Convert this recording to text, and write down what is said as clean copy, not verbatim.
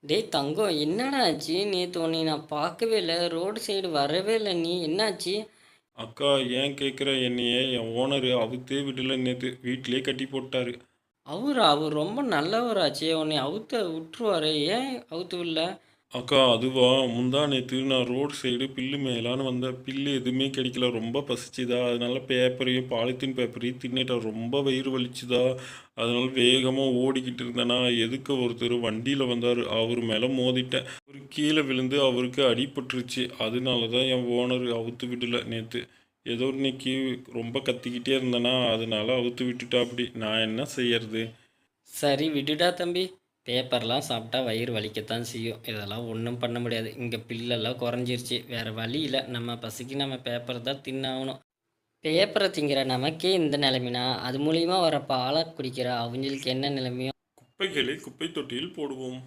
டேய் தங்கம், என்னடா ஆச்சு? நேத்து உன்னைய நான் பார்க்கவே இல்ல. ரோடு சைடு வரவே இல்ல நீ. என்னாச்சு? அக்கா ஏன் கேட்குற என்னைய என் ஓனரு அவுத்தே விடல நேத்து. வீட்டிலேயே கட்டி போட்டாரு. அவர் ரொம்ப நல்லவராச்சே. உன்னைய அவுத்த விட்டுருவாரே. ஏன் அவுத்து விடல? அக்கா அதுவா முந்தா நேத்து நான் ரோடு சைடு பில்லு மேயலான்னு வந்தேன். பில்லு எதுவுமே கிடைக்கல. ரொம்ப பசிச்சுதா. அதனால பேப்பரையும் பாலித்தீன் பேப்பரையும் தின்னுட்டேன். ரொம்ப வயிறு வலிச்சுதா. அதனால வேகமா ஓடிக்கிட்டு இருந்தேனா, எதுக்க ஒருத்தர் வண்டியில வந்தாரு. அவரு மேல மோதிட்டேன். அவரு கீழ விழுந்து அவருக்கு அடிபட்டுருச்சு. அதனால தான் என் ஓனர் அவுத்து விடல நேத்து. ஏதோ இன்னைக்கு ரொம்ப கத்திக்கிட்டே இருந்தேனா, அதனால அவுத்து விட்டுட்டாப்படி. நான் என்ன செய்யறது? சரி விடுடா தம்பி. பேப்பர்லாம் சாப்பிட்டா வயிறு வலிக்கத்தான் செய்யும். இதெல்லாம் ஒன்றும் பண்ண முடியாது. இங்கே பில்லெல்லாம் குறைஞ்சிருச்சு. வேறு வழி இல்லை. நம்ம பசிக்கு நம்ம பேப்பர் தான் தின்னாகணும். பேப்பரை திங்கிற நமக்கே இந்த நிலைமைனா, அது மூலியமாக வர பாலை குடிக்கிற அவங்களுக்கு என்ன நிலைமையோ? குப்பைகளை குப்பை தொட்டியில் போடுவோம்.